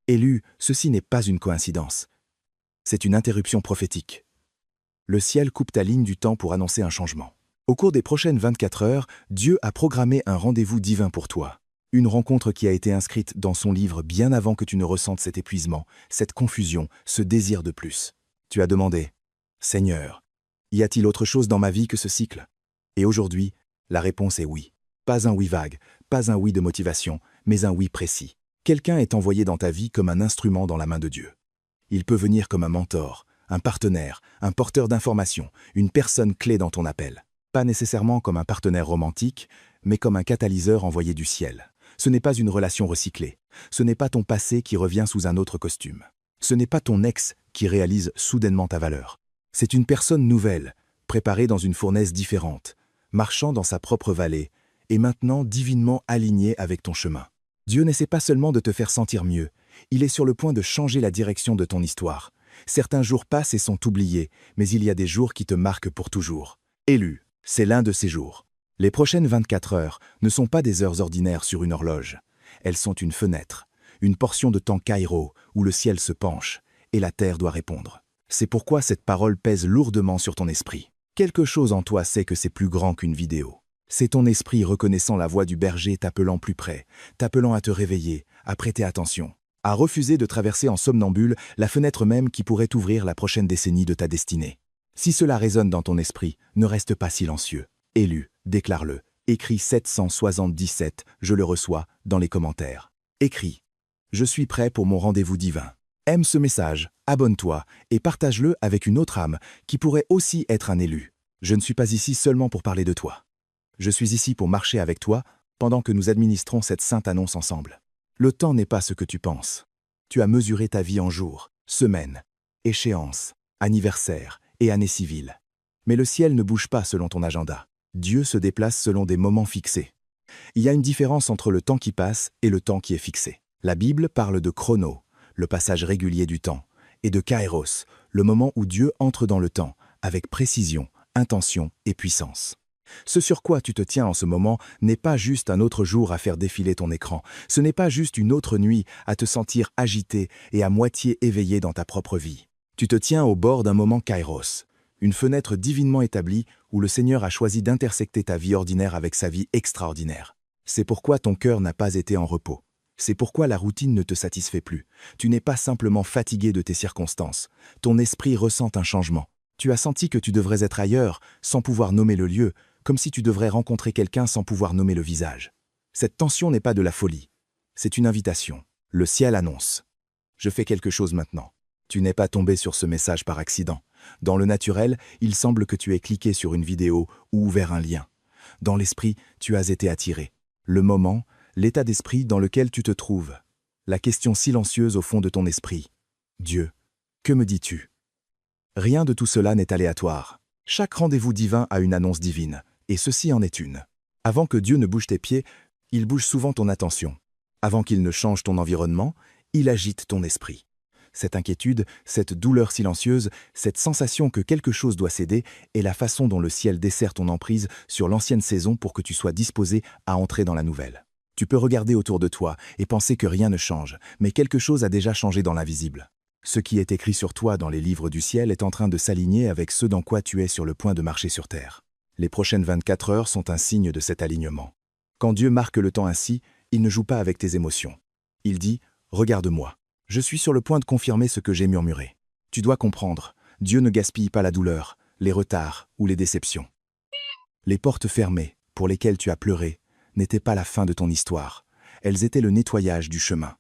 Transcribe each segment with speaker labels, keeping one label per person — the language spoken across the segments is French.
Speaker 1: Élu, ceci n'est pas une coïncidence. C'est une interruption prophétique. Le ciel coupe ta ligne du temps pour annoncer un changement. Au cours des prochaines 24 heures, Dieu a programmé un rendez-vous divin pour toi. Une rencontre qui a été inscrite dans son livre bien avant que tu ne ressentes cet épuisement, cette confusion, ce désir de plus. Tu as demandé, « Seigneur, y a-t-il autre chose dans ma vie que ce cycle ?» Et aujourd'hui, la réponse est oui. Pas un oui vague, pas un oui de motivation, mais un oui précis. Quelqu'un est envoyé dans ta vie comme un instrument dans la main de Dieu. Il peut venir comme un mentor, un partenaire, un porteur d'informations, une personne clé dans ton appel. Pas nécessairement comme un partenaire romantique, mais comme un catalyseur envoyé du ciel. Ce n'est pas une relation recyclée. Ce n'est pas ton passé qui revient sous un autre costume. Ce n'est pas ton ex qui réalise soudainement ta valeur. C'est une personne nouvelle, préparée dans une fournaise différente, marchant dans sa propre vallée, et maintenant divinement alignée avec ton chemin. Dieu n'essaie pas seulement de te faire sentir mieux, il est sur le point de changer la direction de ton histoire. Certains jours passent et sont oubliés, mais il y a des jours qui te marquent pour toujours. Élu, c'est l'un de ces jours. Les prochaines 24 heures ne sont pas des heures ordinaires sur une horloge. Elles sont une fenêtre, une portion de temps Cairo où le ciel se penche et la terre doit répondre. C'est pourquoi cette parole pèse lourdement sur ton esprit. Quelque chose en toi sait que c'est plus grand qu'une vidéo. C'est ton esprit reconnaissant la voix du berger t'appelant plus près, t'appelant à te réveiller, à prêter attention, à refuser de traverser en somnambule la fenêtre même qui pourrait ouvrir la prochaine décennie de ta destinée. Si cela résonne dans ton esprit, ne reste pas silencieux. Élu, déclare-le. Écris 777, je le reçois, dans les commentaires. Écris. Je suis prêt pour mon rendez-vous divin. Aime ce message, abonne-toi et partage-le avec une autre âme qui pourrait aussi être un élu. Je ne suis pas ici seulement pour parler de toi. Je suis ici pour marcher avec toi pendant que nous administrons cette sainte annonce ensemble. Le temps n'est pas ce que tu penses. Tu as mesuré ta vie en jours, semaines, échéances, anniversaires et années civiles. Mais le ciel ne bouge pas selon ton agenda. Dieu se déplace selon des moments fixés. Il y a une différence entre le temps qui passe et le temps qui est fixé. La Bible parle de chrono, le passage régulier du temps, et de kairos, le moment où Dieu entre dans le temps, avec précision, intention et puissance. Ce sur quoi tu te tiens en ce moment n'est pas juste un autre jour à faire défiler ton écran, ce n'est pas juste une autre nuit à te sentir agité et à moitié éveillé dans ta propre vie. Tu te tiens au bord d'un moment kairos, une fenêtre divinement établie où le Seigneur a choisi d'intersecter ta vie ordinaire avec sa vie extraordinaire. C'est pourquoi ton cœur n'a pas été en repos. C'est pourquoi la routine ne te satisfait plus. Tu n'es pas simplement fatigué de tes circonstances. Ton esprit ressent un changement. Tu as senti que tu devrais être ailleurs, sans pouvoir nommer le lieu, comme si tu devrais rencontrer quelqu'un sans pouvoir nommer le visage. Cette tension n'est pas de la folie. C'est une invitation. Le ciel annonce. Je fais quelque chose maintenant. Tu n'es pas tombé sur ce message par accident. Dans le naturel, il semble que tu aies cliqué sur une vidéo ou ouvert un lien. Dans l'esprit, tu as été attiré. Le moment, l'état d'esprit dans lequel tu te trouves. La question silencieuse au fond de ton esprit. Dieu, que me dis-tu? Rien de tout cela n'est aléatoire. Chaque rendez-vous divin a une annonce divine, et ceci en est une. Avant que Dieu ne bouge tes pieds, il bouge souvent ton attention. Avant qu'il ne change ton environnement, il agite ton esprit. Cette inquiétude, cette douleur silencieuse, cette sensation que quelque chose doit céder est la façon dont le ciel dessert ton emprise sur l'ancienne saison pour que tu sois disposé à entrer dans la nouvelle. Tu peux regarder autour de toi et penser que rien ne change, mais quelque chose a déjà changé dans l'invisible. Ce qui est écrit sur toi dans les livres du ciel est en train de s'aligner avec ce dans quoi tu es sur le point de marcher sur terre. Les prochaines 24 heures sont un signe de cet alignement. Quand Dieu marque le temps ainsi, il ne joue pas avec tes émotions. Il dit « Regarde-moi, je suis sur le point de confirmer ce que j'ai murmuré. Tu dois comprendre, Dieu ne gaspille pas la douleur, les retards ou les déceptions. Les portes fermées, pour lesquelles tu as pleuré, n'étaient pas la fin de ton histoire. Elles étaient le nettoyage du chemin.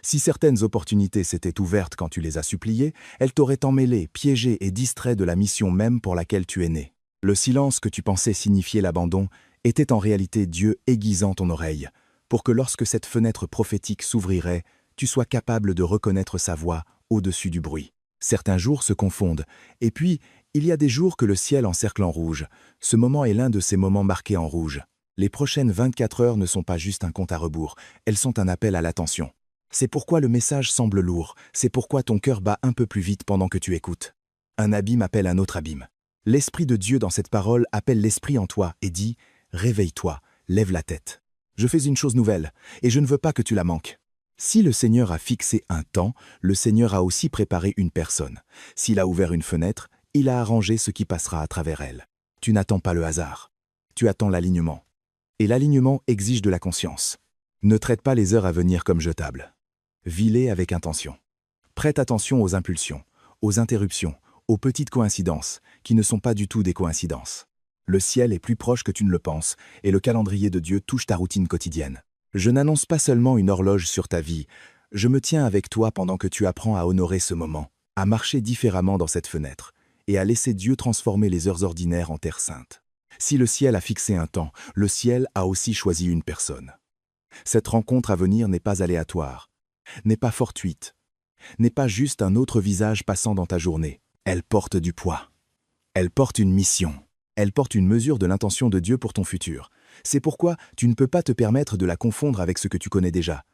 Speaker 1: Si certaines opportunités s'étaient ouvertes quand tu les as suppliées, elles t'auraient emmêlé, piégé et distrait de la mission même pour laquelle tu es né. Le silence que tu pensais signifier l'abandon était en réalité Dieu aiguisant ton oreille, pour que lorsque cette fenêtre prophétique s'ouvrirait, tu sois capable de reconnaître sa voix au-dessus du bruit. Certains jours se confondent, et puis il y a des jours que le ciel encercle en rouge. Ce moment est l'un de ces moments marqués en rouge. Les prochaines 24 heures ne sont pas juste un compte à rebours, elles sont un appel à l'attention. C'est pourquoi le message semble lourd, c'est pourquoi ton cœur bat un peu plus vite pendant que tu écoutes. Un abîme appelle un autre abîme. L'Esprit de Dieu dans cette parole appelle l'Esprit en toi et dit « Réveille-toi, lève la tête. Je fais une chose nouvelle, et je ne veux pas que tu la manques. » Si le Seigneur a fixé un temps, le Seigneur a aussi préparé une personne. S'il a ouvert une fenêtre, il a arrangé ce qui passera à travers elle. Tu n'attends pas le hasard. Tu attends l'alignement. Et l'alignement exige de la conscience. Ne traite pas les heures à venir comme jetables. Vis-les avec intention. Prête attention aux impulsions, aux interruptions, aux petites coïncidences, qui ne sont pas du tout des coïncidences. Le ciel est plus proche que tu ne le penses, et le calendrier de Dieu touche ta routine quotidienne. Je n'annonce pas seulement une horloge sur ta vie, je me tiens avec toi pendant que tu apprends à honorer ce moment, à marcher différemment dans cette fenêtre, et à laisser Dieu transformer les heures ordinaires en terre sainte. Si le ciel a fixé un temps, le ciel a aussi choisi une personne. Cette rencontre à venir n'est pas aléatoire, n'est pas fortuite, n'est pas juste un autre visage passant dans ta journée. Elle porte du poids. Elle porte une mission. Elle porte une mesure de l'intention de Dieu pour ton futur. C'est pourquoi tu ne peux pas te permettre de la confondre avec ce que tu connais déjà.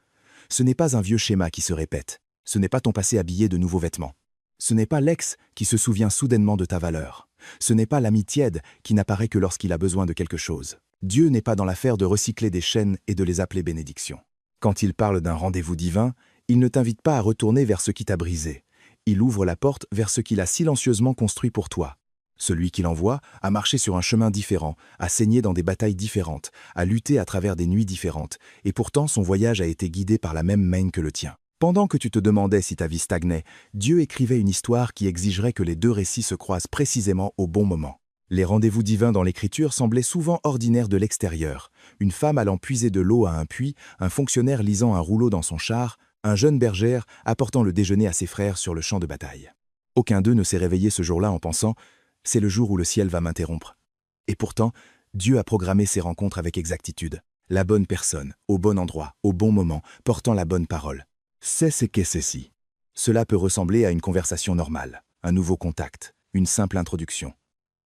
Speaker 1: Ce n'est pas un vieux schéma qui se répète. Ce n'est pas ton passé habillé de nouveaux vêtements. Ce n'est pas l'ex qui se souvient soudainement de ta valeur. Ce n'est pas l'ami tiède qui n'apparaît que lorsqu'il a besoin de quelque chose. Dieu n'est pas dans l'affaire de recycler des chaînes et de les appeler bénédictions. Quand il parle d'un rendez-vous divin, il ne t'invite pas à retourner vers ce qui t'a brisé. Il ouvre la porte vers ce qu'il a silencieusement construit pour toi. Celui qui l'envoie a marché sur un chemin différent, a saigné dans des batailles différentes, a lutté à travers des nuits différentes, et pourtant son voyage a été guidé par la même main que le tien. Pendant que tu te demandais si ta vie stagnait, Dieu écrivait une histoire qui exigerait que les deux récits se croisent précisément au bon moment. Les rendez-vous divins dans l'Écriture semblaient souvent ordinaires de l'extérieur. Une femme allant puiser de l'eau à un puits, un fonctionnaire lisant un rouleau dans son char, un jeune bergère apportant le déjeuner à ses frères sur le champ de bataille. Aucun d'eux ne s'est réveillé ce jour-là en pensant « c'est le jour où le ciel va m'interrompre ». Et pourtant, Dieu a programmé ces rencontres avec exactitude. La bonne personne, au bon endroit, au bon moment, portant la bonne parole. C'est ce qu'est ceci. Cela peut ressembler à une conversation normale, un nouveau contact, une simple introduction.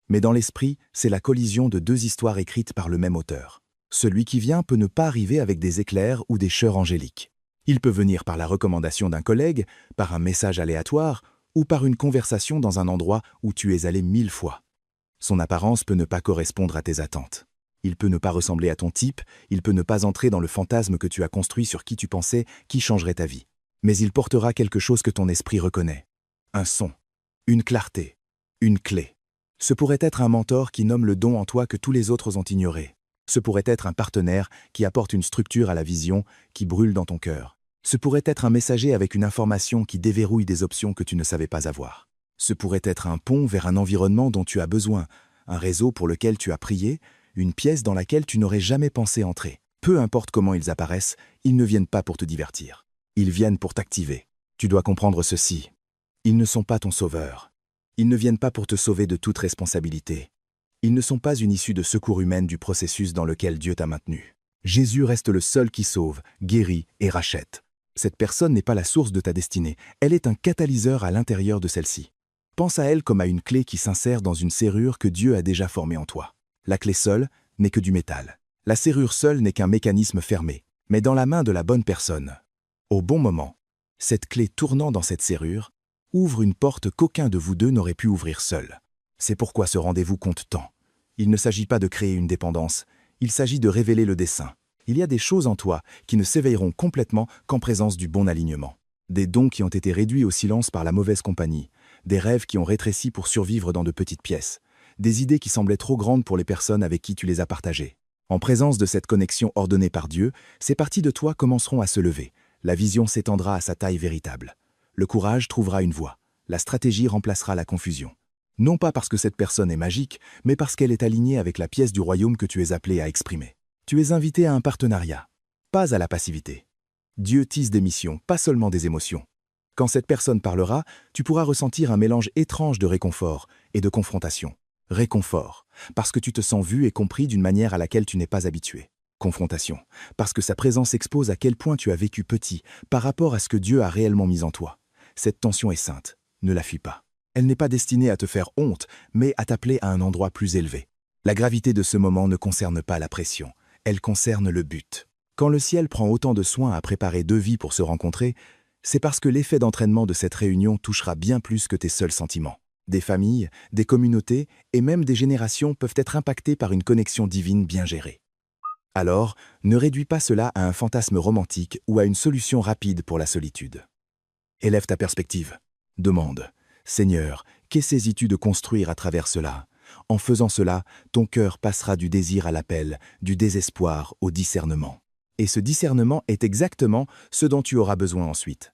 Speaker 1: Mais dans l'esprit, c'est la collision de deux histoires écrites par le même auteur. Celui qui vient peut ne pas arriver avec des éclairs ou des chœurs angéliques. Il peut venir par la recommandation d'un collègue, par un message aléatoire ou par une conversation dans un endroit où tu es allé 1000 fois. Son apparence peut ne pas correspondre à tes attentes. Il peut ne pas ressembler à ton type, il peut ne pas entrer dans le fantasme que tu as construit sur qui tu pensais qui changerait ta vie. Mais il portera quelque chose que ton esprit reconnaît. Un son, une clarté, une clé. Ce pourrait être un mentor qui nomme le don en toi que tous les autres ont ignoré. Ce pourrait être un partenaire qui apporte une structure à la vision qui brûle dans ton cœur. Ce pourrait être un messager avec une information qui déverrouille des options que tu ne savais pas avoir. Ce pourrait être un pont vers un environnement dont tu as besoin, un réseau pour lequel tu as prié, une pièce dans laquelle tu n'aurais jamais pensé entrer. Peu importe comment ils apparaissent, ils ne viennent pas pour te divertir. Ils viennent pour t'activer. Tu dois comprendre ceci. Ils ne sont pas ton sauveur. Ils ne viennent pas pour te sauver de toute responsabilité. Ils ne sont pas une issue de secours humaine du processus dans lequel Dieu t'a maintenu. Jésus reste le seul qui sauve, guérit et rachète. Cette personne n'est pas la source de ta destinée, elle est un catalyseur à l'intérieur de celle-ci. Pense à elle comme à une clé qui s'insère dans une serrure que Dieu a déjà formée en toi. La clé seule n'est que du métal. La serrure seule n'est qu'un mécanisme fermé, mais dans la main de la bonne personne. Au bon moment, cette clé tournant dans cette serrure ouvre une porte qu'aucun de vous deux n'aurait pu ouvrir seul. C'est pourquoi ce rendez-vous compte tant. Il ne s'agit pas de créer une dépendance, il s'agit de révéler le dessein. Il y a des choses en toi qui ne s'éveilleront complètement qu'en présence du bon alignement. Des dons qui ont été réduits au silence par la mauvaise compagnie, des rêves qui ont rétréci pour survivre dans de petites pièces, des idées qui semblaient trop grandes pour les personnes avec qui tu les as partagées. En présence de cette connexion ordonnée par Dieu, ces parties de toi commenceront à se lever. La vision s'étendra à sa taille véritable. Le courage trouvera une voie. La stratégie remplacera la confusion. Non pas parce que cette personne est magique, mais parce qu'elle est alignée avec la pièce du royaume que tu es appelé à exprimer. Tu es invité à un partenariat, pas à la passivité. Dieu tisse des missions, pas seulement des émotions. Quand cette personne parlera, tu pourras ressentir un mélange étrange de réconfort et de confrontation. Réconfort, parce que tu te sens vu et compris d'une manière à laquelle tu n'es pas habitué. Confrontation, parce que sa présence expose à quel point tu as vécu petit par rapport à ce que Dieu a réellement mis en toi. Cette tension est sainte, ne la fuis pas. Elle n'est pas destinée à te faire honte, mais à t'appeler à un endroit plus élevé. La gravité de ce moment ne concerne pas la pression, elle concerne le but. Quand le ciel prend autant de soin à préparer deux vies pour se rencontrer, c'est parce que l'effet d'entraînement de cette réunion touchera bien plus que tes seuls sentiments. Des familles, des communautés et même des générations peuvent être impactées par une connexion divine bien gérée. Alors, ne réduis pas cela à un fantasme romantique ou à une solution rapide pour la solitude. Élève ta perspective. Demande, Seigneur, qu'essaies-tu de construire à travers cela? En faisant cela, ton cœur passera du désir à l'appel, du désespoir au discernement. Et ce discernement est exactement ce dont tu auras besoin ensuite.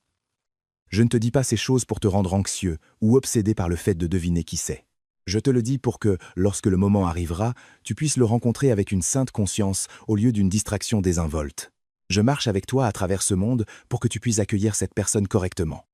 Speaker 1: Je ne te dis pas ces choses pour te rendre anxieux ou obsédé par le fait de deviner qui c'est. Je te le dis pour que, lorsque le moment arrivera, tu puisses le rencontrer avec une sainte conscience au lieu d'une distraction désinvolte. Je marche avec toi à travers ce monde pour que tu puisses accueillir cette personne correctement.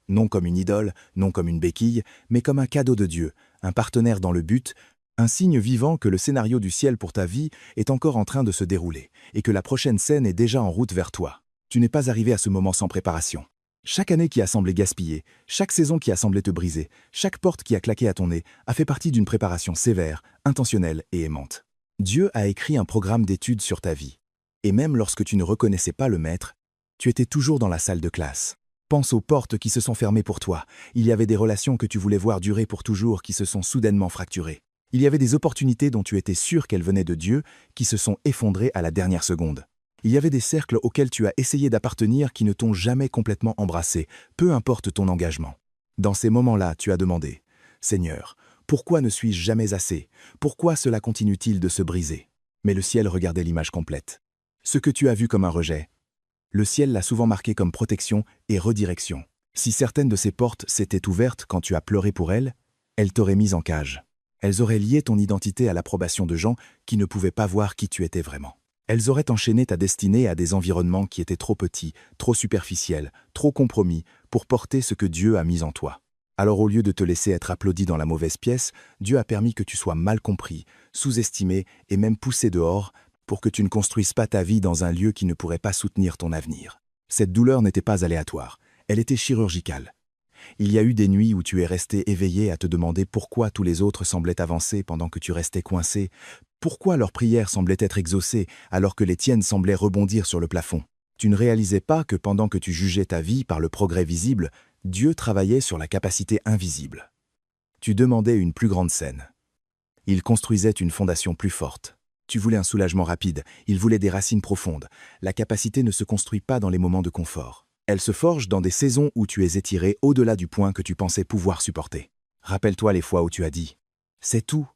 Speaker 1: Non comme une idole, non comme une béquille, mais comme un cadeau de Dieu, un partenaire dans le but, un signe vivant que le scénario du ciel pour ta vie est encore en train de se dérouler, et que la prochaine scène est déjà en route vers toi. Tu n'es pas arrivé à ce moment sans préparation. Chaque année qui a semblé gaspiller, chaque saison qui a semblé te briser, chaque porte qui a claqué à ton nez a fait partie d'une préparation sévère, intentionnelle et aimante. Dieu a écrit un programme d'études sur ta vie. Et même lorsque tu ne reconnaissais pas le maître, tu étais toujours dans la salle de classe. Pense aux portes qui se sont fermées pour toi. Il y avait des relations que tu voulais voir durer pour toujours qui se sont soudainement fracturées. Il y avait des opportunités dont tu étais sûr qu'elles venaient de Dieu qui se sont effondrées à la dernière seconde. Il y avait des cercles auxquels tu as essayé d'appartenir qui ne t'ont jamais complètement embrassé, peu importe ton engagement. Dans ces moments-là, tu as demandé, « Seigneur, pourquoi ne suis-je jamais assez? Pourquoi cela continue-t-il de se briser ?» Mais le ciel regardait l'image complète. Ce que tu as vu comme un rejet, le ciel l'a souvent marqué comme protection et redirection. Si certaines de ces portes s'étaient ouvertes quand tu as pleuré pour elles, elles t'auraient mise en cage. Elles auraient lié ton identité à l'approbation de gens qui ne pouvaient pas voir qui tu étais vraiment. Elles auraient enchaîné ta destinée à des environnements qui étaient trop petits, trop superficiels, trop compromis pour porter ce que Dieu a mis en toi. Alors au lieu de te laisser être applaudi dans la mauvaise pièce, Dieu a permis que tu sois mal compris, sous-estimé et même poussé dehors pour que tu ne construises pas ta vie dans un lieu qui ne pourrait pas soutenir ton avenir. Cette douleur n'était pas aléatoire, elle était chirurgicale. Il y a eu des nuits où tu es resté éveillé à te demander pourquoi tous les autres semblaient avancer pendant que tu restais coincé, pourquoi leurs prières semblaient être exaucées alors que les tiennes semblaient rebondir sur le plafond. Tu ne réalisais pas que pendant que tu jugeais ta vie par le progrès visible, Dieu travaillait sur la capacité invisible. Tu demandais une plus grande scène. Il construisait une fondation plus forte. Tu voulais un soulagement rapide, il voulait des racines profondes. La capacité ne se construit pas dans les moments de confort. Elle se forge dans des saisons où tu es étiré au-delà du point que tu pensais pouvoir supporter. Rappelle-toi les fois où tu as dit « C'est tout,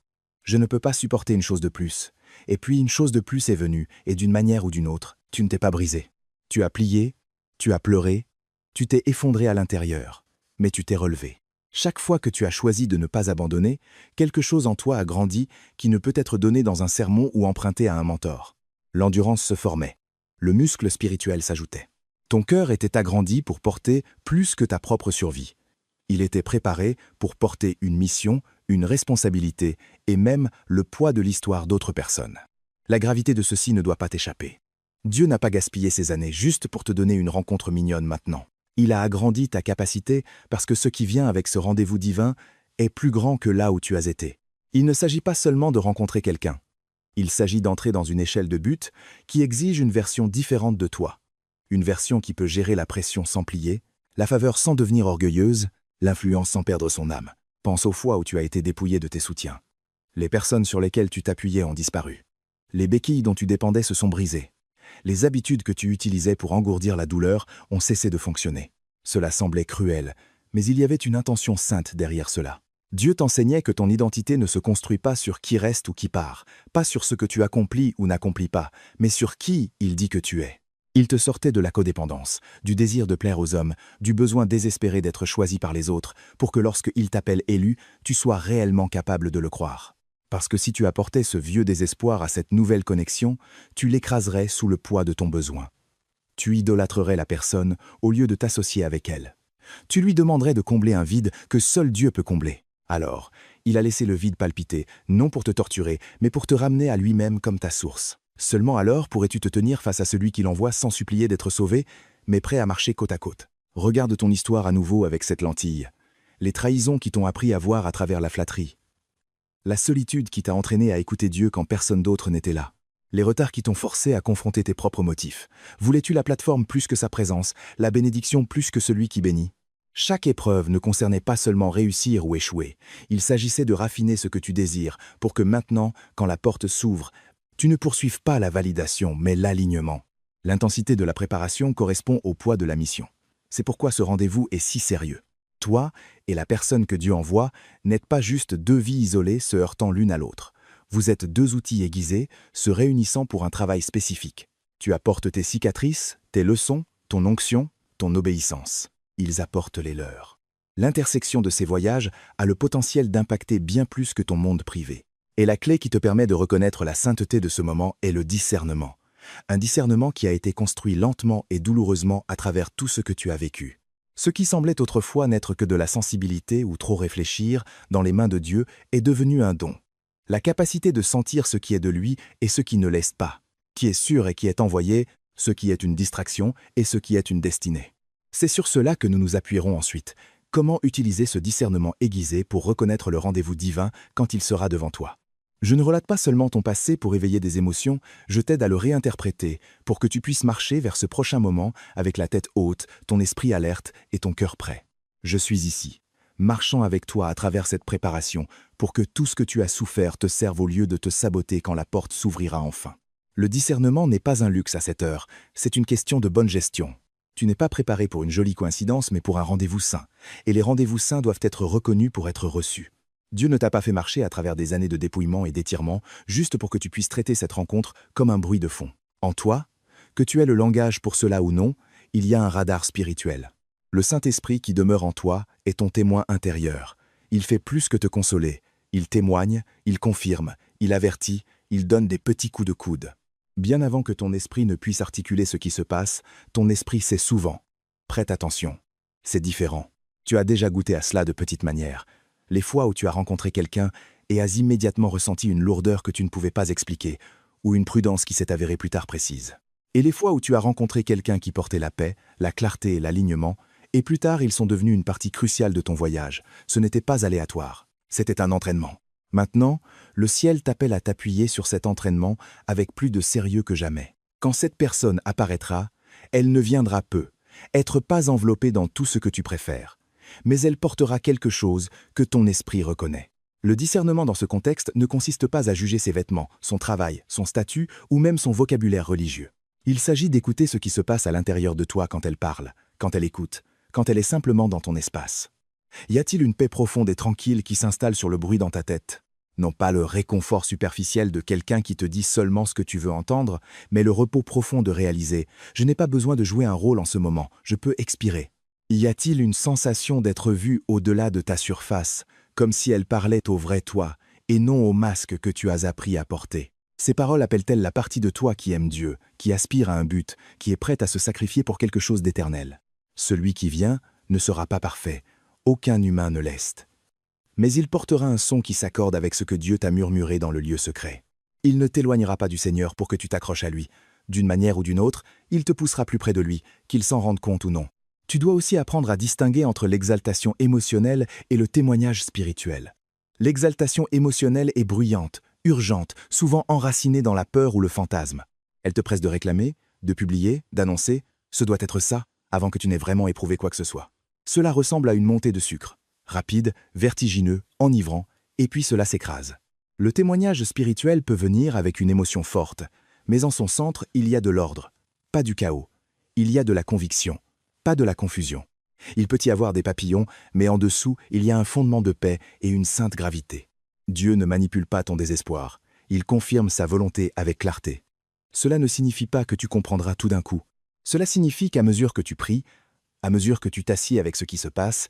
Speaker 1: je ne peux pas supporter une chose de plus. » Et puis une chose de plus est venue, et d'une manière ou d'une autre, tu ne t'es pas brisé. Tu as plié, tu as pleuré, tu t'es effondré à l'intérieur, mais tu t'es relevé. Chaque fois que tu as choisi de ne pas abandonner, quelque chose en toi a grandi qui ne peut être donné dans un sermon ou emprunté à un mentor. L'endurance se formait. Le muscle spirituel s'ajoutait. Ton cœur était agrandi pour porter plus que ta propre survie. Il était préparé pour porter une mission, une responsabilité et même le poids de l'histoire d'autres personnes. La gravité de ceci ne doit pas t'échapper. Dieu n'a pas gaspillé ces années juste pour te donner une rencontre mignonne maintenant. Il a agrandi ta capacité parce que ce qui vient avec ce rendez-vous divin est plus grand que là où tu as été. Il ne s'agit pas seulement de rencontrer quelqu'un. Il s'agit d'entrer dans une échelle de but qui exige une version différente de toi. Une version qui peut gérer la pression sans plier, la faveur sans devenir orgueilleuse, l'influence sans perdre son âme. Pense aux fois où tu as été dépouillé de tes soutiens. Les personnes sur lesquelles tu t'appuyais ont disparu. Les béquilles dont tu dépendais se sont brisées. Les habitudes que tu utilisais pour engourdir la douleur ont cessé de fonctionner. Cela semblait cruel, mais il y avait une intention sainte derrière cela. Dieu t'enseignait que ton identité ne se construit pas sur qui reste ou qui part, pas sur ce que tu accomplis ou n'accomplis pas, mais sur qui il dit que tu es. Il te sortait de la codépendance, du désir de plaire aux hommes, du besoin désespéré d'être choisi par les autres, pour que lorsqu'il t'appelle élu, tu sois réellement capable de le croire. Parce que si tu apportais ce vieux désespoir à cette nouvelle connexion, tu l'écraserais sous le poids de ton besoin. Tu idolâtrerais la personne au lieu de t'associer avec elle. Tu lui demanderais de combler un vide que seul Dieu peut combler. Alors, il a laissé le vide palpiter, non pour te torturer, mais pour te ramener à lui-même comme ta source. Seulement alors pourrais-tu te tenir face à celui qui l'envoie sans supplier d'être sauvé, mais prêt à marcher côte à côte. Regarde ton histoire à nouveau avec cette lentille. Les trahisons qui t'ont appris à voir à travers la flatterie. La solitude qui t'a entraîné à écouter Dieu quand personne d'autre n'était là. Les retards qui t'ont forcé à confronter tes propres motifs. Voulais-tu la plateforme plus que sa présence, la bénédiction plus que celui qui bénit? Chaque épreuve ne concernait pas seulement réussir ou échouer. Il s'agissait de raffiner ce que tu désires pour que maintenant, quand la porte s'ouvre, Tu ne poursuives pas la validation, mais l'alignement. L'intensité de la préparation correspond au poids de la mission. C'est pourquoi ce rendez-vous est si sérieux. Toi et la personne que Dieu envoie n'êtes pas juste deux vies isolées se heurtant l'une à l'autre. Vous êtes deux outils aiguisés, se réunissant pour un travail spécifique. Tu apportes tes cicatrices, tes leçons, ton onction, ton obéissance. Ils apportent les leurs. L'intersection de ces voyages a le potentiel d'impacter bien plus que ton monde privé. Et la clé qui te permet de reconnaître la sainteté de ce moment est le discernement. Un discernement qui a été construit lentement et douloureusement à travers tout ce que tu as vécu. Ce qui semblait autrefois n'être que de la sensibilité ou trop réfléchir, dans les mains de Dieu, est devenu un don. La capacité de sentir ce qui est de lui et ce qui ne l'est pas, qui est sûr et qui est envoyé, ce qui est une distraction et ce qui est une destinée. C'est sur cela que nous nous appuierons ensuite. Comment utiliser ce discernement aiguisé pour reconnaître le rendez-vous divin quand il sera devant toi. Je ne relate pas seulement ton passé pour éveiller des émotions, je t'aide à le réinterpréter pour que tu puisses marcher vers ce prochain moment avec la tête haute, ton esprit alerte et ton cœur prêt. Je suis ici, marchant avec toi à travers cette préparation pour que tout ce que tu as souffert te serve au lieu de te saboter quand la porte s'ouvrira enfin. Le discernement n'est pas un luxe à cette heure, c'est une question de bonne gestion. Tu n'es pas préparé pour une jolie coïncidence, mais pour un rendez-vous saint. Et les rendez-vous saints doivent être reconnus pour être reçus. Dieu ne t'a pas fait marcher à travers des années de dépouillement et d'étirement, juste pour que tu puisses traiter cette rencontre comme un bruit de fond. En toi, que tu aies le langage pour cela ou non, il y a un radar spirituel. Le Saint-Esprit qui demeure en toi est ton témoin intérieur. Il fait plus que te consoler. Il témoigne, il confirme, il avertit, il donne des petits coups de coude. Bien avant que ton esprit ne puisse articuler ce qui se passe, ton esprit sait souvent. Prête attention. C'est différent. Tu as déjà goûté à cela de petite manière. Les fois où tu as rencontré quelqu'un et as immédiatement ressenti une lourdeur que tu ne pouvais pas expliquer, ou une prudence qui s'est avérée plus tard précise. Et les fois où tu as rencontré quelqu'un qui portait la paix, la clarté et l'alignement, et plus tard ils sont devenus une partie cruciale de ton voyage. Ce n'était pas aléatoire. C'était un entraînement. Maintenant, le ciel t'appelle à t'appuyer sur cet entraînement avec plus de sérieux que jamais. Quand cette personne apparaîtra, elle ne viendra peu, être pas enveloppée dans tout ce que tu préfères, mais elle portera quelque chose que ton esprit reconnaît. Le discernement dans ce contexte ne consiste pas à juger ses vêtements, son travail, son statut ou même son vocabulaire religieux. Il s'agit d'écouter ce qui se passe à l'intérieur de toi quand elle parle, quand elle écoute, quand elle est simplement dans ton espace. Y a-t-il une paix profonde et tranquille qui s'installe sur le bruit dans ta tête? Non pas le réconfort superficiel de quelqu'un qui te dit seulement ce que tu veux entendre, mais le repos profond de réaliser « je n'ai pas besoin de jouer un rôle en ce moment, je peux expirer ». Y a-t-il une sensation d'être vu au-delà de ta surface, comme si elle parlait au vrai toi, et non au masque que tu as appris à porter? Ces paroles appellent-elles la partie de toi qui aime Dieu, qui aspire à un but, qui est prête à se sacrifier pour quelque chose d'éternel? Celui qui vient ne sera pas parfait, aucun humain ne l'est. Mais il portera un son qui s'accorde avec ce que Dieu t'a murmuré dans le lieu secret. Il ne t'éloignera pas du Seigneur pour que tu t'accroches à lui. D'une manière ou d'une autre, il te poussera plus près de lui, qu'il s'en rende compte ou non. Tu dois aussi apprendre à distinguer entre l'exaltation émotionnelle et le témoignage spirituel. L'exaltation émotionnelle est bruyante, urgente, souvent enracinée dans la peur ou le fantasme. Elle te presse de réclamer, de publier, d'annoncer « ce doit être ça » avant que tu n'aies vraiment éprouvé quoi que ce soit. Cela ressemble à une montée de sucre. Rapide, vertigineux, enivrant, et puis cela s'écrase. Le témoignage spirituel peut venir avec une émotion forte, mais en son centre, il y a de l'ordre, pas du chaos. Il y a de la conviction, pas de la confusion. Il peut y avoir des papillons, mais en dessous, il y a un fondement de paix et une sainte gravité. Dieu ne manipule pas ton désespoir, il confirme sa volonté avec clarté. Cela ne signifie pas que tu comprendras tout d'un coup. Cela signifie qu'à mesure que tu pries, à mesure que tu t'assieds avec ce qui se passe,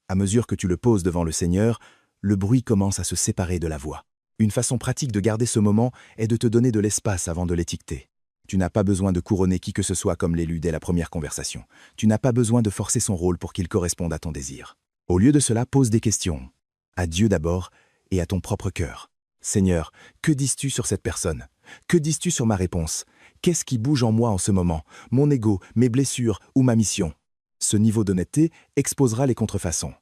Speaker 1: à mesure que tu le poses devant le Seigneur, le bruit commence à se séparer de la voix. Une façon pratique de garder ce moment est de te donner de l'espace avant de l'étiqueter. Tu n'as pas besoin de couronner qui que ce soit comme l'élu dès la première conversation. Tu n'as pas besoin de forcer son rôle pour qu'il corresponde à ton désir. Au lieu de cela, pose des questions. À Dieu d'abord et à ton propre cœur. Seigneur, que dis-tu sur cette personne? Que dis-tu sur ma réponse? Qu'est-ce qui bouge en moi en ce moment? Mon ego, mes blessures ou ma mission? Ce niveau d'honnêteté exposera les contrefaçons.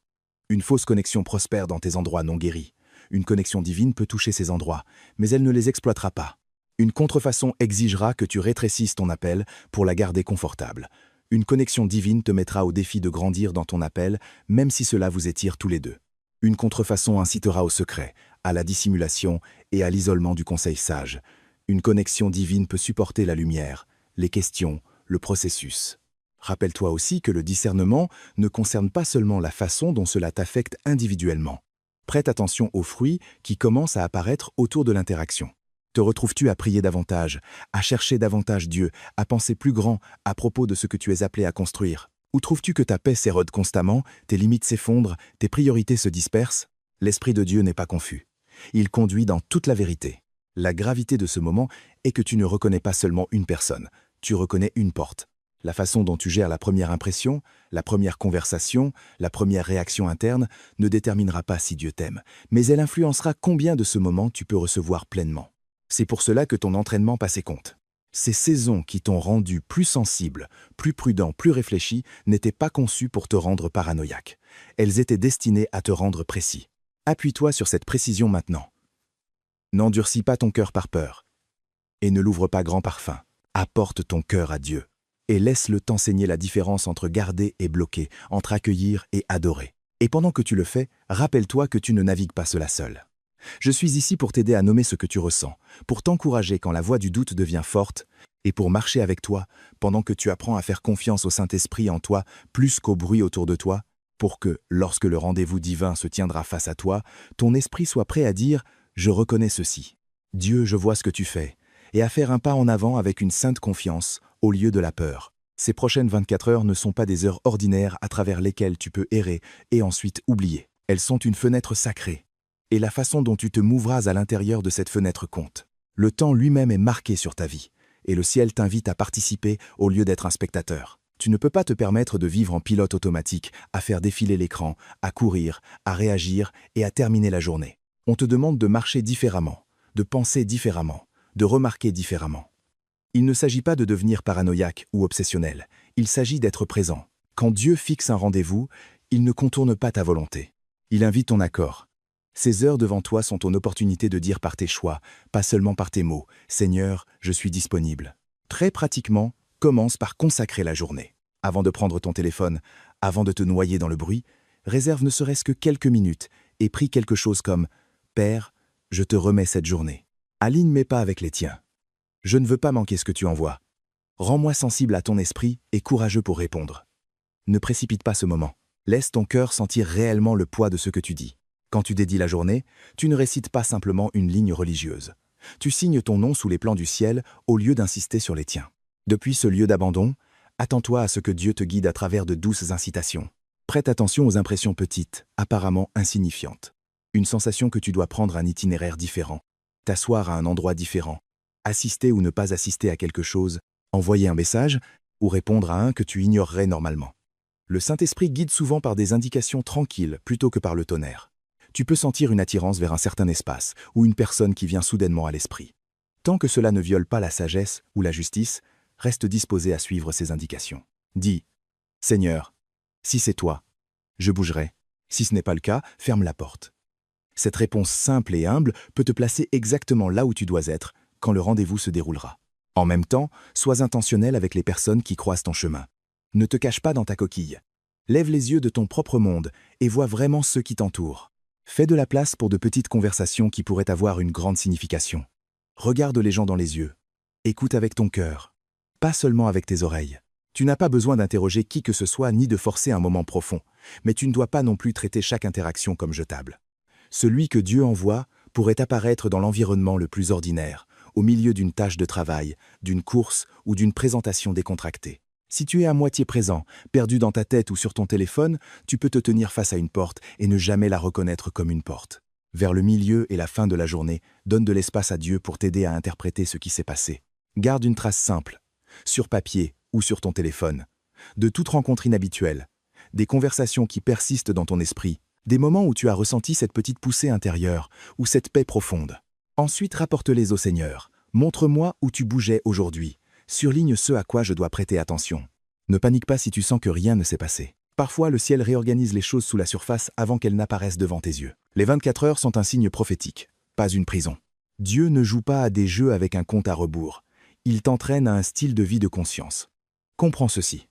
Speaker 1: Une fausse connexion prospère dans tes endroits non guéris. Une connexion divine peut toucher ces endroits, mais elle ne les exploitera pas. Une contrefaçon exigera que tu rétrécisses ton appel pour la garder confortable. Une connexion divine te mettra au défi de grandir dans ton appel, même si cela vous étire tous les deux. Une contrefaçon incitera au secret, à la dissimulation et à l'isolement du conseil sage. Une connexion divine peut supporter la lumière, les questions, le processus. Rappelle-toi aussi que le discernement ne concerne pas seulement la façon dont cela t'affecte individuellement. Prête attention aux fruits qui commencent à apparaître autour de l'interaction. Te retrouves-tu à prier davantage, à chercher davantage Dieu, à penser plus grand à propos de ce que tu es appelé à construire? Ou trouves-tu que ta paix s'érode constamment, tes limites s'effondrent, tes priorités se dispersent? L'Esprit de Dieu n'est pas confus. Il conduit dans toute la vérité. La gravité de ce moment est que tu ne reconnais pas seulement une personne, tu reconnais une porte. La façon dont tu gères la première impression, la première conversation, la première réaction interne ne déterminera pas si Dieu t'aime, mais elle influencera combien de ce moment tu peux recevoir pleinement. C'est pour cela que ton entraînement passait compte. Ces saisons qui t'ont rendu plus sensible, plus prudent, plus réfléchi, n'étaient pas conçues pour te rendre paranoïaque. Elles étaient destinées à te rendre précis. Appuie-toi sur cette précision maintenant. N'endurcis pas ton cœur par peur. Et ne l'ouvre pas grand par faim. Apporte ton cœur à Dieu. Et laisse-le t'enseigner la différence entre garder et bloquer, entre accueillir et adorer. Et pendant que tu le fais, rappelle-toi que tu ne navigues pas cela seul. Je suis ici pour t'aider à nommer ce que tu ressens, pour t'encourager quand la voix du doute devient forte, et pour marcher avec toi pendant que tu apprends à faire confiance au Saint-Esprit en toi plus qu'au bruit autour de toi, pour que, lorsque le rendez-vous divin se tiendra face à toi, ton esprit soit prêt à dire « Je reconnais ceci. Dieu, je vois ce que tu fais », et à faire un pas en avant avec une sainte confiance au lieu de la peur. Ces prochaines 24 heures ne sont pas des heures ordinaires à travers lesquelles tu peux errer et ensuite oublier. Elles sont une fenêtre sacrée. Et la façon dont tu te mouveras à l'intérieur de cette fenêtre compte. Le temps lui-même est marqué sur ta vie, et le ciel t'invite à participer au lieu d'être un spectateur. Tu ne peux pas te permettre de vivre en pilote automatique, à faire défiler l'écran, à courir, à réagir et à terminer la journée. On te demande de marcher différemment, de penser différemment, de remarquer différemment. Il ne s'agit pas de devenir paranoïaque ou obsessionnel, il s'agit d'être présent. Quand Dieu fixe un rendez-vous, il ne contourne pas ta volonté. Il invite ton accord. Ces heures devant toi sont ton opportunité de dire par tes choix, pas seulement par tes mots, « Seigneur, je suis disponible ». Très pratiquement, commence par consacrer la journée. Avant de prendre ton téléphone, avant de te noyer dans le bruit, réserve ne serait-ce que quelques minutes et prie quelque chose comme « Père, je te remets cette journée. Aligne mes pas avec les tiens. Je ne veux pas manquer ce que tu envoies. Rends-moi sensible à ton esprit et courageux pour répondre. » Ne précipite pas ce moment. Laisse ton cœur sentir réellement le poids de ce que tu dis. Quand tu dédies la journée, tu ne récites pas simplement une ligne religieuse. Tu signes ton nom sous les plans du ciel au lieu d'insister sur les tiens. Depuis ce lieu d'abandon, attends-toi à ce que Dieu te guide à travers de douces incitations. Prête attention aux impressions petites, apparemment insignifiantes. Une sensation que tu dois prendre un itinéraire différent, t'asseoir à un endroit différent, assister ou ne pas assister à quelque chose, envoyer un message ou répondre à un que tu ignorerais normalement. Le Saint-Esprit guide souvent par des indications tranquilles plutôt que par le tonnerre. Tu peux sentir une attirance vers un certain espace ou une personne qui vient soudainement à l'esprit. Tant que cela ne viole pas la sagesse ou la justice, reste disposé à suivre ces indications. Dis, « Seigneur, si c'est toi, je bougerai. Si ce n'est pas le cas, ferme la porte. » Cette réponse simple et humble peut te placer exactement là où tu dois être quand le rendez-vous se déroulera. En même temps, sois intentionnel avec les personnes qui croisent ton chemin. Ne te cache pas dans ta coquille. Lève les yeux de ton propre monde et vois vraiment ceux qui t'entourent. Fais de la place pour de petites conversations qui pourraient avoir une grande signification. Regarde les gens dans les yeux. Écoute avec ton cœur, pas seulement avec tes oreilles. Tu n'as pas besoin d'interroger qui que ce soit ni de forcer un moment profond, mais tu ne dois pas non plus traiter chaque interaction comme jetable. Celui que Dieu envoie pourrait apparaître dans l'environnement le plus ordinaire, au milieu d'une tâche de travail, d'une course ou d'une présentation décontractée. Si tu es à moitié présent, perdu dans ta tête ou sur ton téléphone, tu peux te tenir face à une porte et ne jamais la reconnaître comme une porte. Vers le milieu et la fin de la journée, donne de l'espace à Dieu pour t'aider à interpréter ce qui s'est passé. Garde une trace simple, sur papier ou sur ton téléphone, de toute rencontre inhabituelle, des conversations qui persistent dans ton esprit, des moments où tu as ressenti cette petite poussée intérieure ou cette paix profonde. Ensuite, rapporte-les au Seigneur. Montre-moi où tu bougeais aujourd'hui. Surligne ce à quoi je dois prêter attention. Ne panique pas si tu sens que rien ne s'est passé. Parfois, le ciel réorganise les choses sous la surface avant qu'elles n'apparaissent devant tes yeux. Les 24 heures sont un signe prophétique, pas une prison. Dieu ne joue pas à des jeux avec un compte à rebours. Il t'entraîne à un style de vie de conscience. Comprends ceci.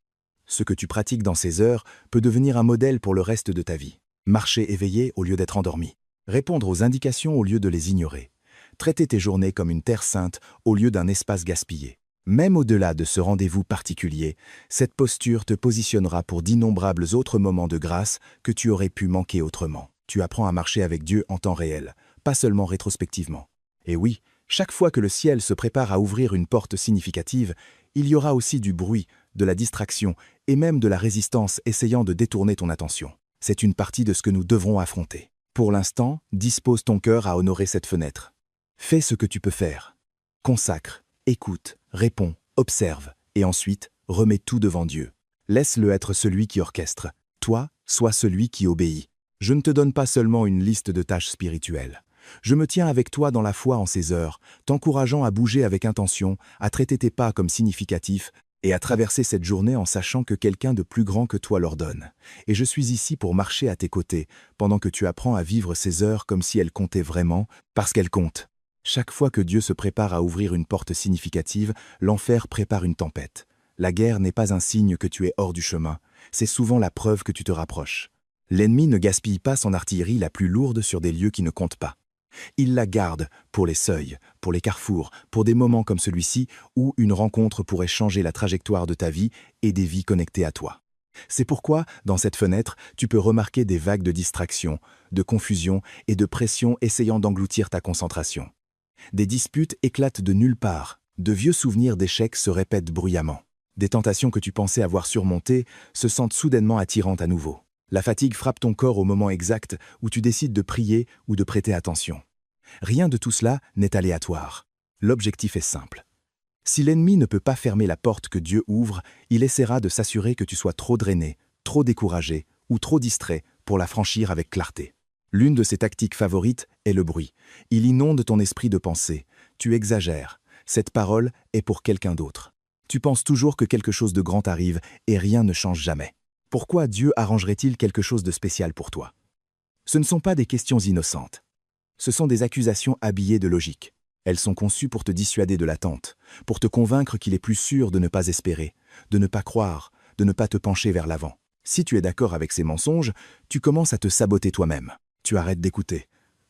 Speaker 1: Ce que tu pratiques dans ces heures peut devenir un modèle pour le reste de ta vie. Marcher éveillé au lieu d'être endormi. Répondre aux indications au lieu de les ignorer. Traiter tes journées comme une terre sainte au lieu d'un espace gaspillé. Même au-delà de ce rendez-vous particulier, cette posture te positionnera pour d'innombrables autres moments de grâce que tu aurais pu manquer autrement. Tu apprends à marcher avec Dieu en temps réel, pas seulement rétrospectivement. Et oui, chaque fois que le ciel se prépare à ouvrir une porte significative, il y aura aussi du bruit, de la distraction et même de la résistance essayant de détourner ton attention. C'est une partie de ce que nous devrons affronter. Pour l'instant, dispose ton cœur à honorer cette fenêtre. Fais ce que tu peux faire. Consacre, écoute, réponds, observe, et ensuite, remets tout devant Dieu. Laisse-le être celui qui orchestre. Toi, sois celui qui obéit. Je ne te donne pas seulement une liste de tâches spirituelles. Je me tiens avec toi dans la foi en ces heures, t'encourageant à bouger avec intention, à traiter tes pas comme significatifs et à traverser cette journée en sachant que quelqu'un de plus grand que toi l'ordonne. Et je suis ici pour marcher à tes côtés, pendant que tu apprends à vivre ces heures comme si elles comptaient vraiment, parce qu'elles comptent. Chaque fois que Dieu se prépare à ouvrir une porte significative, l'enfer prépare une tempête. La guerre n'est pas un signe que tu es hors du chemin, c'est souvent la preuve que tu te rapproches. L'ennemi ne gaspille pas son artillerie la plus lourde sur des lieux qui ne comptent pas. Il la garde pour les seuils, pour les carrefours, pour des moments comme celui-ci où une rencontre pourrait changer la trajectoire de ta vie et des vies connectées à toi. C'est pourquoi, dans cette fenêtre, tu peux remarquer des vagues de distraction, de confusion et de pression essayant d'engloutir ta concentration. Des disputes éclatent de nulle part, de vieux souvenirs d'échecs se répètent bruyamment. Des tentations que tu pensais avoir surmontées se sentent soudainement attirantes à nouveau. La fatigue frappe ton corps au moment exact où tu décides de prier ou de prêter attention. Rien de tout cela n'est aléatoire. L'objectif est simple. Si l'ennemi ne peut pas fermer la porte que Dieu ouvre, il essaiera de s'assurer que tu sois trop drainé, trop découragé ou trop distrait pour la franchir avec clarté. L'une de ses tactiques favorites est le bruit. Il inonde ton esprit de pensée. Tu exagères. Cette parole est pour quelqu'un d'autre. Tu penses toujours que quelque chose de grand arrive et rien ne change jamais. Pourquoi Dieu arrangerait-il quelque chose de spécial pour toi? Ce ne sont pas des questions innocentes. Ce sont des accusations habillées de logique. Elles sont conçues pour te dissuader de l'attente, pour te convaincre qu'il est plus sûr de ne pas espérer, de ne pas croire, de ne pas te pencher vers l'avant. Si tu es d'accord avec ces mensonges, tu commences à te saboter toi-même. Tu arrêtes d'écouter.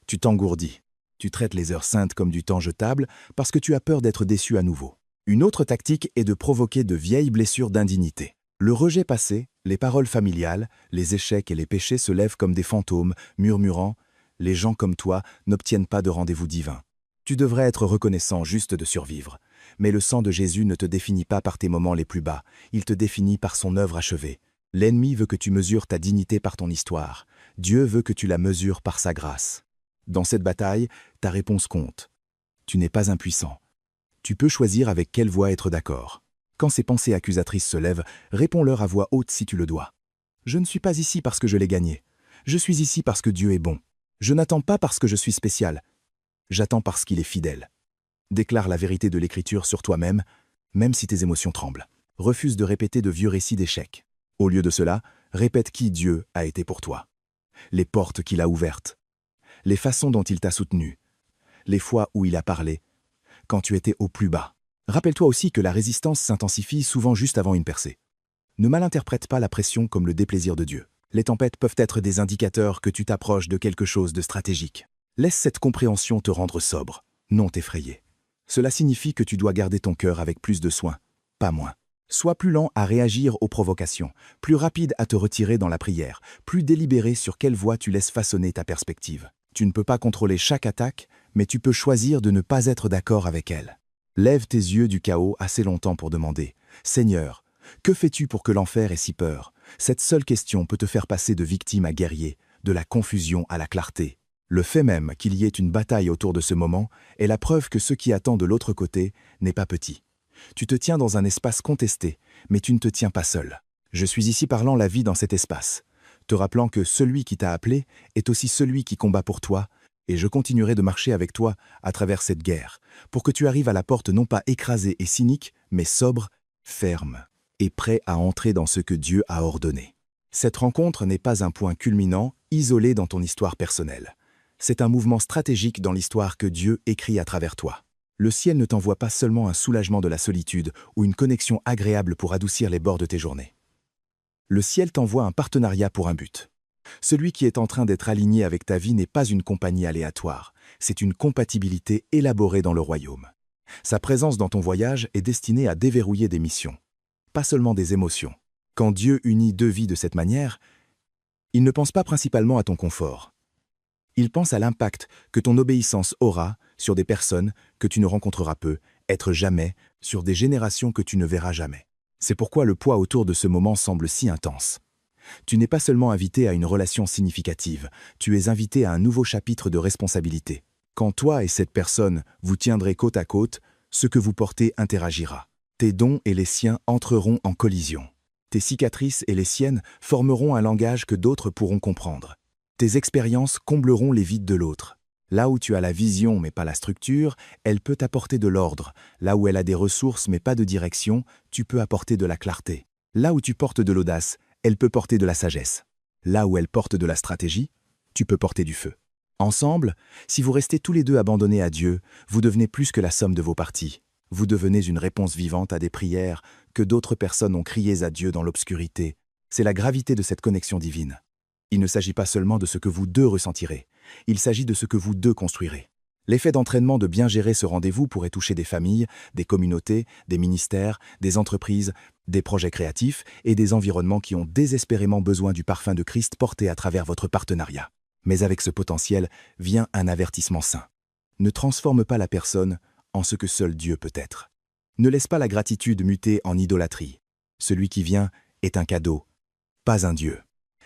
Speaker 1: Tu t'engourdis. Tu traites les heures saintes comme du temps jetable parce que tu as peur d'être déçu à nouveau. Une autre tactique est de provoquer de vieilles blessures d'indignité. Le rejet passé, les paroles familiales, les échecs et les péchés se lèvent comme des fantômes, murmurant « Les gens comme toi n'obtiennent pas de rendez-vous divin ». Tu devrais être reconnaissant juste de survivre. Mais le sang de Jésus ne te définit pas par tes moments les plus bas, il te définit par son œuvre achevée. L'ennemi veut que tu mesures ta dignité par ton histoire. Dieu veut que tu la mesures par sa grâce. Dans cette bataille, ta réponse compte. Tu n'es pas impuissant. Tu peux choisir avec quelle voix être d'accord. Quand ces pensées accusatrices se lèvent, réponds-leur à voix haute si tu le dois. Je ne suis pas ici parce que je l'ai gagné. Je suis ici parce que Dieu est bon. Je n'attends pas parce que je suis spécial. J'attends parce qu'il est fidèle. Déclare la vérité de l'Écriture sur toi-même, même si tes émotions tremblent. Refuse de répéter de vieux récits d'échecs. Au lieu de cela, répète qui Dieu a été pour toi. Les portes qu'il a ouvertes. Les façons dont il t'a soutenu. Les fois où il a parlé. Quand tu étais au plus bas. Rappelle-toi aussi que la résistance s'intensifie souvent juste avant une percée. Ne malinterprète pas la pression comme le déplaisir de Dieu. Les tempêtes peuvent être des indicateurs que tu t'approches de quelque chose de stratégique. Laisse cette compréhension te rendre sobre, non t'effrayer. Cela signifie que tu dois garder ton cœur avec plus de soin, pas moins. Sois plus lent à réagir aux provocations, plus rapide à te retirer dans la prière, plus délibéré sur quelle voie tu laisses façonner ta perspective. Tu ne peux pas contrôler chaque attaque, mais tu peux choisir de ne pas être d'accord avec elle. Lève tes yeux du chaos assez longtemps pour demander « Seigneur, que fais-tu pour que l'enfer ait si peur ?» Cette seule question peut te faire passer de victime à guerrier, de la confusion à la clarté. Le fait même qu'il y ait une bataille autour de ce moment est la preuve que ce qui attend de l'autre côté n'est pas petit. Tu te tiens dans un espace contesté, mais tu ne te tiens pas seul. Je suis ici parlant la vie dans cet espace, te rappelant que celui qui t'a appelé est aussi celui qui combat pour toi, et je continuerai de marcher avec toi à travers cette guerre, pour que tu arrives à la porte non pas écrasé et cynique, mais sobre, ferme, et prêt à entrer dans ce que Dieu a ordonné. Cette rencontre n'est pas un point culminant, isolé dans ton histoire personnelle. C'est un mouvement stratégique dans l'histoire que Dieu écrit à travers toi. Le ciel ne t'envoie pas seulement un soulagement de la solitude ou une connexion agréable pour adoucir les bords de tes journées. Le ciel t'envoie un partenariat pour un but. Celui qui est en train d'être aligné avec ta vie n'est pas une compagnie aléatoire, c'est une compatibilité élaborée dans le royaume. Sa présence dans ton voyage est destinée à déverrouiller des missions, pas seulement des émotions. Quand Dieu unit deux vies de cette manière, il ne pense pas principalement à ton confort. Il pense à l'impact que ton obéissance aura sur des personnes que tu ne rencontreras peu, être jamais, sur des générations que tu ne verras jamais. C'est pourquoi le poids autour de ce moment semble si intense. Tu n'es pas seulement invité à une relation significative, tu es invité à un nouveau chapitre de responsabilité. Quand toi et cette personne vous tiendrez côte à côte, ce que vous portez interagira. Tes dons et les siens entreront en collision. Tes cicatrices et les siennes formeront un langage que d'autres pourront comprendre. Tes expériences combleront les vides de l'autre. Là où tu as la vision mais pas la structure, elle peut apporter de l'ordre. Là où elle a des ressources mais pas de direction, tu peux apporter de la clarté. Là où tu portes de l'audace, elle peut porter de la sagesse. Là où elle porte de la stratégie, tu peux porter du feu. Ensemble, si vous restez tous les deux abandonnés à Dieu, vous devenez plus que la somme de vos parties. Vous devenez une réponse vivante à des prières que d'autres personnes ont criées à Dieu dans l'obscurité. C'est la gravité de cette connexion divine. Il ne s'agit pas seulement de ce que vous deux ressentirez, il s'agit de ce que vous deux construirez. L'effet d'entraînement de bien gérer ce rendez-vous pourrait toucher des familles, des communautés, des ministères, des entreprises, des projets créatifs et des environnements qui ont désespérément besoin du parfum de Christ porté à travers votre partenariat. Mais avec ce potentiel vient un avertissement sain. Ne transforme pas la personne en ce que seul Dieu peut être. Ne laisse pas la gratitude muter en idolâtrie. Celui qui vient est un cadeau, pas un Dieu.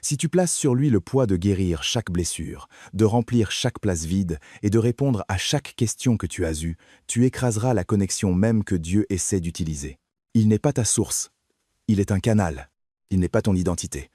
Speaker 1: Si tu places sur lui le poids de guérir chaque blessure, de remplir chaque place vide et de répondre à chaque question que tu as eue, tu écraseras la connexion même que Dieu essaie d'utiliser. Il n'est pas ta source, il est un canal. Il n'est pas ton identité,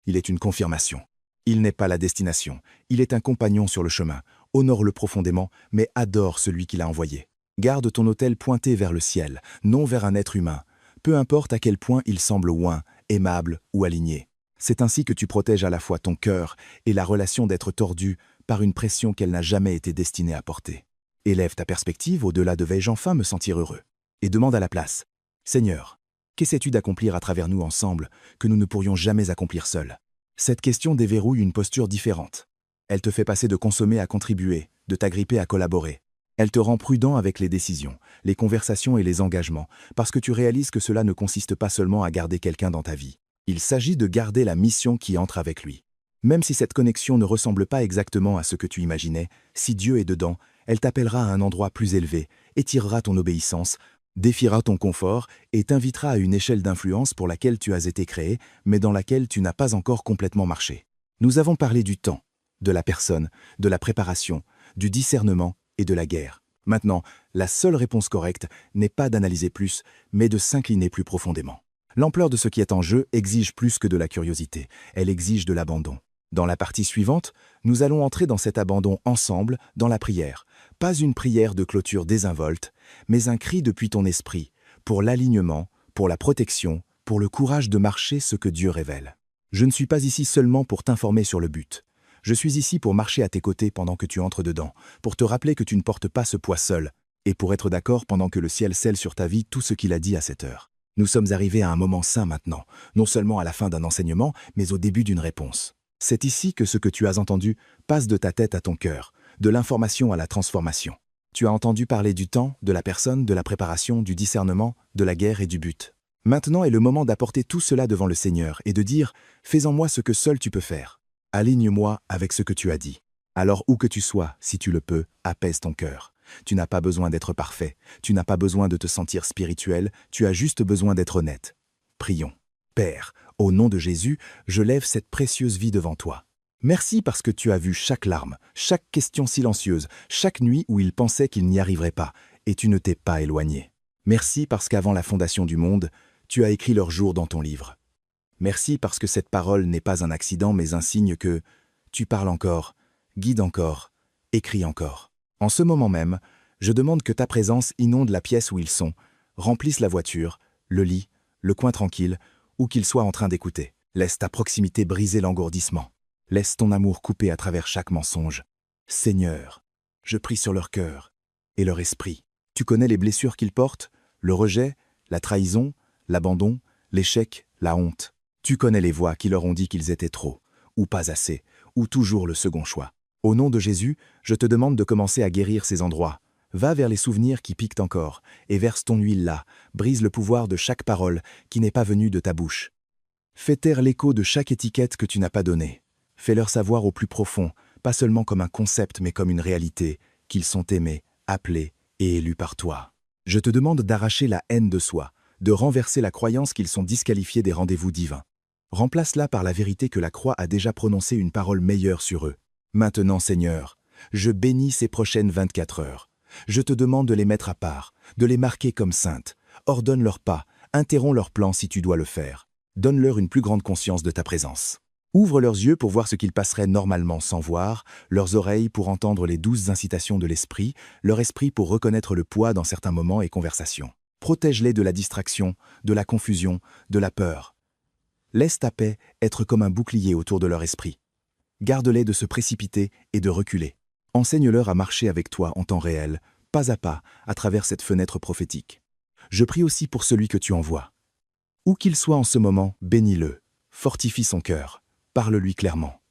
Speaker 1: il est une confirmation. Il n'est pas la destination, il est un compagnon sur le chemin. Honore-le profondément, mais adore celui qui l'a envoyé. Garde ton autel pointé vers le ciel, non vers un être humain, peu importe à quel point il semble oint, aimable ou aligné. C'est ainsi que tu protèges à la fois ton cœur et la relation d'être tordue par une pression qu'elle n'a jamais été destinée à porter. Élève ta perspective au-delà de « vais-je enfin me sentir heureux ?» et demande à la place « Seigneur, qu'essaies-tu d'accomplir à travers nous ensemble que nous ne pourrions jamais accomplir seuls ?» Cette question déverrouille une posture différente. Elle te fait passer de consommer à contribuer, de t'agripper à collaborer. Elle te rend prudent avec les décisions, les conversations et les engagements, parce que tu réalises que cela ne consiste pas seulement à garder quelqu'un dans ta vie. Il s'agit de garder la mission qui entre avec lui. Même si cette connexion ne ressemble pas exactement à ce que tu imaginais, si Dieu est dedans, elle t'appellera à un endroit plus élevé, étirera ton obéissance, défiera ton confort et t'invitera à une échelle d'influence pour laquelle tu as été créé, mais dans laquelle tu n'as pas encore complètement marché. Nous avons parlé du temps, de la personne, de la préparation, du discernement et de la guerre. Maintenant, la seule réponse correcte n'est pas d'analyser plus, mais de s'incliner plus profondément. L'ampleur de ce qui est en jeu exige plus que de la curiosité, elle exige de l'abandon. Dans la partie suivante, nous allons entrer dans cet abandon ensemble, dans la prière. Pas une prière de clôture désinvolte, mais un cri depuis ton esprit, pour l'alignement, pour la protection, pour le courage de marcher ce que Dieu révèle. Je ne suis pas ici seulement pour t'informer sur le but. Je suis ici pour marcher à tes côtés pendant que tu entres dedans, pour te rappeler que tu ne portes pas ce poids seul, et pour être d'accord pendant que le ciel scelle sur ta vie tout ce qu'il a dit à cette heure. Nous sommes arrivés à un moment sain maintenant, non seulement à la fin d'un enseignement, mais au début d'une réponse. C'est ici que ce que tu as entendu passe de ta tête à ton cœur, de l'information à la transformation. Tu as entendu parler du temps, de la personne, de la préparation, du discernement, de la guerre et du but. Maintenant est le moment d'apporter tout cela devant le Seigneur et de dire « Fais en moi ce que seul tu peux faire. Aligne-moi avec ce que tu as dit. » Alors où que tu sois, si tu le peux, apaise ton cœur. Tu n'as pas besoin d'être parfait, tu n'as pas besoin de te sentir spirituel, tu as juste besoin d'être honnête. Prions. Père, au nom de Jésus, je lève cette précieuse vie devant toi. Merci parce que tu as vu chaque larme, chaque question silencieuse, chaque nuit où ils pensaient qu'ils n'y arriveraient pas, et tu ne t'es pas éloigné. Merci parce qu'avant la fondation du monde, tu as écrit leur jour dans ton livre. Merci parce que cette parole n'est pas un accident mais un signe que tu parles encore, guides encore, écris encore. En ce moment même, je demande que ta présence inonde la pièce où ils sont, remplisse la voiture, le lit, le coin tranquille, où qu'ils soient en train d'écouter. Laisse ta proximité briser l'engourdissement. Laisse ton amour couper à travers chaque mensonge. Seigneur, je prie sur leur cœur et leur esprit. Tu connais les blessures qu'ils portent, le rejet, la trahison, l'abandon, l'échec, la honte. Tu connais les voix qui leur ont dit qu'ils étaient trop, ou pas assez, ou toujours le second choix. Au nom de Jésus, je te demande de commencer à guérir ces endroits. Va vers les souvenirs qui piquent encore, et verse ton huile là, brise le pouvoir de chaque parole qui n'est pas venue de ta bouche. Fais taire l'écho de chaque étiquette que tu n'as pas donnée. Fais-leur savoir au plus profond, pas seulement comme un concept mais comme une réalité, qu'ils sont aimés, appelés et élus par toi. Je te demande d'arracher la haine de soi, de renverser la croyance qu'ils sont disqualifiés des rendez-vous divins. Remplace-la par la vérité que la croix a déjà prononcé une parole meilleure sur eux. Maintenant, Seigneur, je bénis ces prochaines 24 heures. Je te demande de les mettre à part, de les marquer comme saintes. Ordonne leurs pas, interromps leurs plans si tu dois le faire. Donne-leur une plus grande conscience de ta présence. Ouvre leurs yeux pour voir ce qu'ils passeraient normalement sans voir, leurs oreilles pour entendre les douces incitations de l'esprit, leur esprit pour reconnaître le poids dans certains moments et conversations. Protège-les de la distraction, de la confusion, de la peur. Laisse ta paix être comme un bouclier autour de leur esprit. Garde-les de se précipiter et de reculer. Enseigne-leur à marcher avec toi en temps réel, pas à pas, à travers cette fenêtre prophétique. Je prie aussi pour celui que tu envoies. Où qu'il soit en ce moment, bénis-le, fortifie son cœur, parle-lui clairement.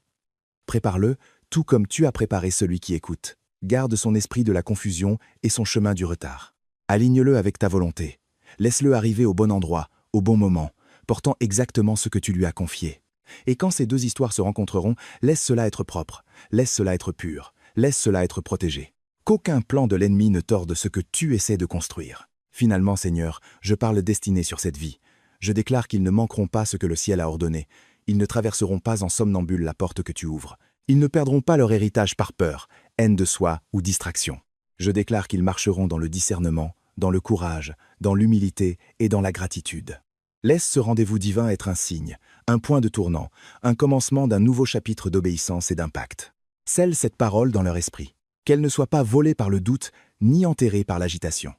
Speaker 1: Prépare-le, tout comme tu as préparé celui qui écoute. Garde son esprit de la confusion et son chemin du retard. Aligne-le avec ta volonté. Laisse-le arriver au bon endroit, au bon moment, portant exactement ce que tu lui as confié. Et quand ces deux histoires se rencontreront, laisse cela être propre, laisse cela être pur, laisse cela être protégé. Qu'aucun plan de l'ennemi ne torde ce que tu essaies de construire. Finalement, Seigneur, je parle destinée sur cette vie. Je déclare qu'ils ne manqueront pas ce que le ciel a ordonné. Ils ne traverseront pas en somnambule la porte que tu ouvres. Ils ne perdront pas leur héritage par peur, haine de soi ou distraction. Je déclare qu'ils marcheront dans le discernement, dans le courage, dans l'humilité et dans la gratitude. Laisse ce rendez-vous divin être un signe, un point de tournant, un commencement d'un nouveau chapitre d'obéissance et d'impact. Scelle cette parole dans leur esprit, qu'elle ne soit pas volée par le doute ni enterrée par l'agitation.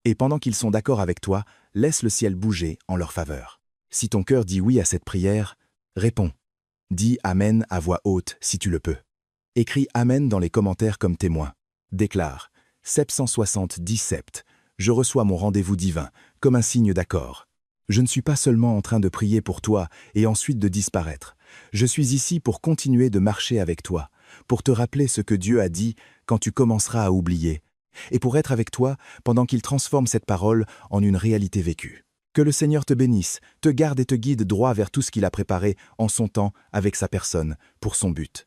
Speaker 1: Et pendant qu'ils sont d'accord avec toi, laisse le ciel bouger en leur faveur. Si ton cœur dit oui à cette prière, réponds. Dis Amen à voix haute si tu le peux. Écris Amen dans les commentaires comme témoin. Déclare 770 sept. Je reçois mon rendez-vous divin comme un signe d'accord. Je ne suis pas seulement en train de prier pour toi et ensuite de disparaître. Je suis ici pour continuer de marcher avec toi, pour te rappeler ce que Dieu a dit quand tu commenceras à oublier, et pour être avec toi pendant qu'il transforme cette parole en une réalité vécue. Que le Seigneur te bénisse, te garde et te guide droit vers tout ce qu'il a préparé en son temps avec sa personne, pour son but.